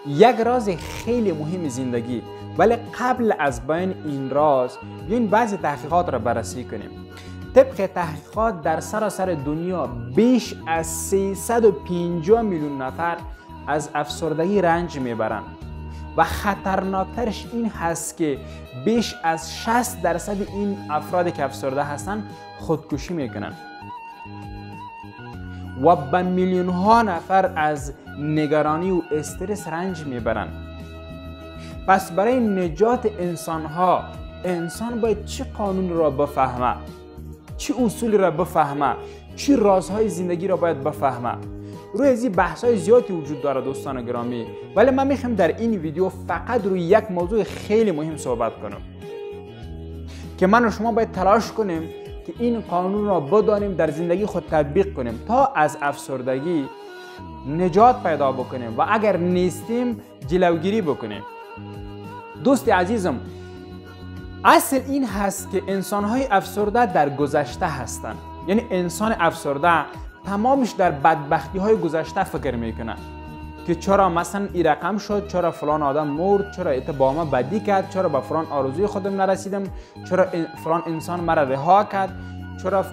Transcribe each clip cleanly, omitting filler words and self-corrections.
یک راز خیلی مهم زندگی. ولی قبل از بیان این راز بیاین بعضی تحقیقات را بررسی کنیم. طبق تحقیقات در سراسر دنیا بیش از 350 میلیون نفر از افسردگی رنج میبرند و خطرناکترش این هست که بیش از 60% این افرادی که افسرده هستند خودکشی میکنند و به میلیون ها نفر از نگرانی و استرس رنج میبرند. پس برای نجات انسان باید چه قانون را بفهمه، چه اصول را بفهمه، چه رازهای زندگی را باید بفهمه. روی از این بحث‌های زیادی وجود داره دوستان گرامی، ولی من میخوام در این ویدیو فقط روی یک موضوع خیلی مهم صحبت کنم که من و شما باید تلاش کنیم که این قانون را بدانیم، در زندگی خود تطبیق کنیم تا از افسردگی نجات پیدا بکنیم و اگر نیستیم جلوگیری بکنیم. دوست عزیزم، اصل این هست که انسان‌های افسرده در گذشته هستند. یعنی انسان افسرده تمامش در بدبختی‌های گذشته فکر میکنه که چرا مثلا این رقم شد، چرا فلان آدم مرد، چرا ایت با ما بدی کرد، چرا به فلان آرزوی خودم نرسیدم، چرا فلان انسان مرا رها کرد، چرا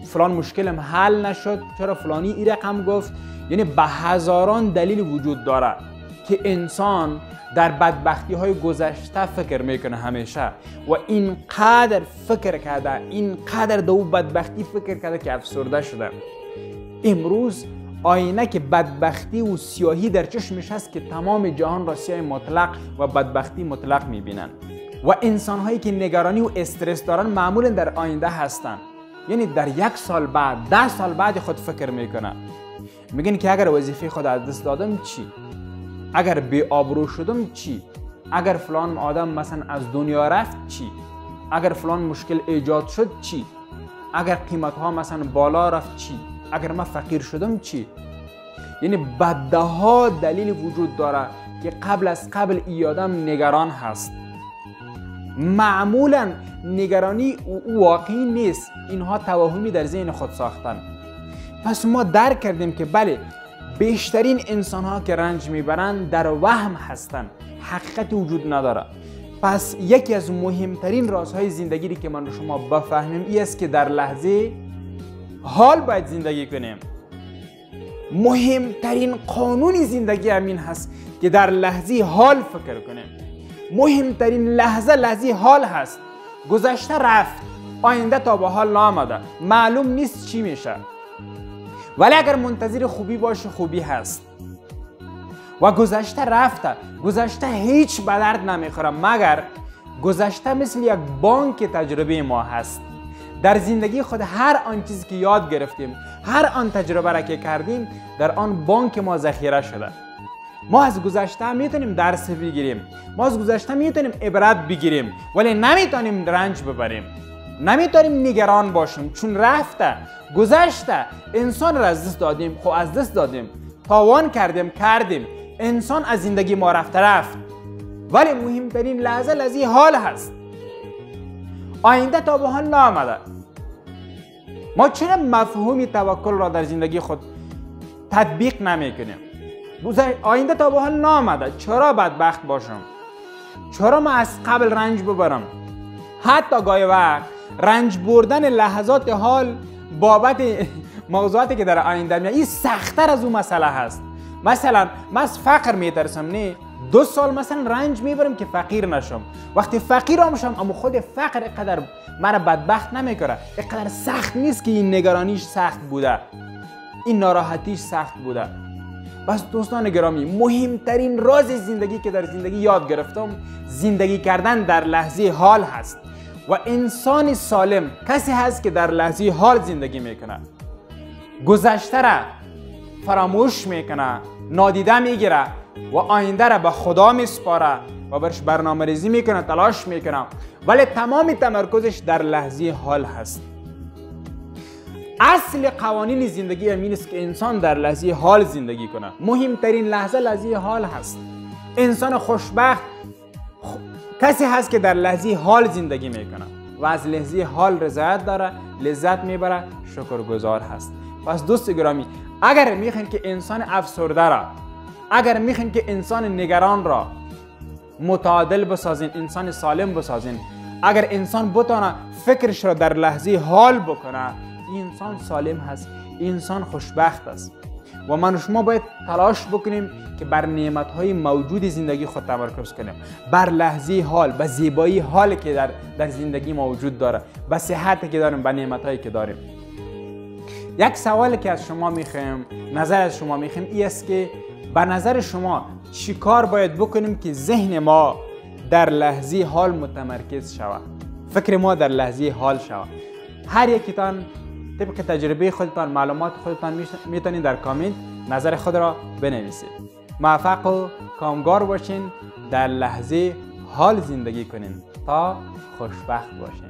فلان مشکلم حل نشد، چرا فلانی این رقم گفت. یعنی به هزاران دلیل وجود داره که انسان در بدبختی های گذشته فکر میکنه همیشه و اینقدر فکر کرده، اینقدر دو بدبختی فکر کرده که افسرده شده. امروز آینه که بدبختی و سیاهی در چشمش هست که تمام جهان را سیاه مطلق و بدبختی مطلق میبینن و انسان هایی که نگرانی و استرس دارن معمولا در آینده هستن. یعنی در 1 سال بعد، 10 سال بعد خود فکر میکنه، میگن که اگر وظیفه خود از دست دادم چی؟ اگر بی آبرو شدم چی؟ اگر فلان آدم مثلا از دنیا رفت چی؟ اگر فلان مشکل ایجاد شد چی؟ اگر قیمت ها مثلا بالا رفت چی؟ اگر من فقیر شدم چی؟ یعنی بدها دلیل وجود داره که قبل ای آدم نگران هست. معمولا نگرانی واقعی نیست، اینها توهمی در ذهن خود ساختن. پس ما درک کردیم که بله، بیشترین انسان ها که رنج میبرند در وهم هستند، حقیقت وجود نداره. پس یکی از مهمترین رازهای زندگی که من و شما بفهمیم این است که در لحظه حال باید زندگی کنیم. مهمترین قانون زندگی همین هست که در لحظه حال فکر کنیم. مهمترین لحظه حال هست. گذشته رفت، آینده تا به حال نامده، معلوم نیست چی میشه. ولی اگر منتظر خوبی باشه خوبی هست و گذشته رفته، گذشته هیچ به درد نمیخوره مگر گذشته مثل یک بانک تجربه ما هست. در زندگی خود هر آن چیزی که یاد گرفتیم، هر آن تجربه را که کردیم در آن بانک ما ذخیره شده. ما از گذشته میتونیم درس بگیریم، ما از گذشته میتونیم عبرت بگیریم، ولی نمیتونیم رنج ببریم، نمیتونیم نگران باشیم، چون رفته، گذشته. انسان را از دست دادیم، خب از دست دادیم، تاوان کردیم، انسان از زندگی ما رفت. ولی مهمترین لحظه حال هست. آینده تا به حال نامده. ما چرا مفهوم توکل را در زندگی خود تطبیق نمیکنیم؟ آینده تا به حال نامده، چرا بدبخت باشم؟ چرا من از قبل رنج ببرم؟ حتی گاهی وقت رنج بردن لحظات حال بابت موضوعاتی که در آینده میاد این سخت‌تر از اون مسئله هست. مثلا من از فقر میترسم، نه 2 سال مثلا رنج میبرم که فقیر نشم. وقتی فقیر میشم اما خود فقر اینقدر مرا بدبخت نمیکنه، اینقدر سخت نیست که این نگرانیش سخت بوده، این ناراحتیش سخت بوده. بس دوستان گرامی، مهمترین راز زندگی که در زندگی یاد گرفتم زندگی کردن در لحظه حال هست و انسان سالم کسی هست که در لحظه حال زندگی میکنه، گذشته را فراموش میکنه، نادیده میگیره و آینده را به خدا میسپاره و برش برنامه ریزی میکنه، تلاش میکنه، ولی تمام تمرکزش در لحظه حال هست. اصل قوانین زندگی همین است که انسان در لحظه حال زندگی کنه. مهمترین لحظه حال هست. انسان خوشبخت کسی هست که در لحظه حال زندگی میکنه و از لحظه حال رضایت داره، لذت میبره، شکرگزار هست. پس دوست گرامی، اگر میخواین که انسان افسرده را اگر میخواین که انسان نگران را متعادل بسازین، انسان سالم بسازین، اگر انسان بتونه فکرش را در لحظه حال بکنه، این انسان سالم هست، این انسان خوشبخت است. و من و شما باید تلاش بکنیم که بر نعمت‌های موجود زندگی خود تمرکز کنیم، بر لحظه حال، به زیبایی حالی که در زندگی موجود داره، به صحتی که داریم، به نعمت‌هایی که داریم. یک سوالی که از شما میخوایم، نظر از شما میخوایم، این است که به نظر شما چی کار باید بکنیم که ذهن ما در لحظه حال متمرکز شود، فکر ما در لحظه حال شود؟ هر یکیتان طبق تجربه خودتان، معلومات خودتان میتونید در کامنت نظر خود را بنویسید. موفق و کامگار باشین، در لحظه حال زندگی کنین تا خوشبخت باشین.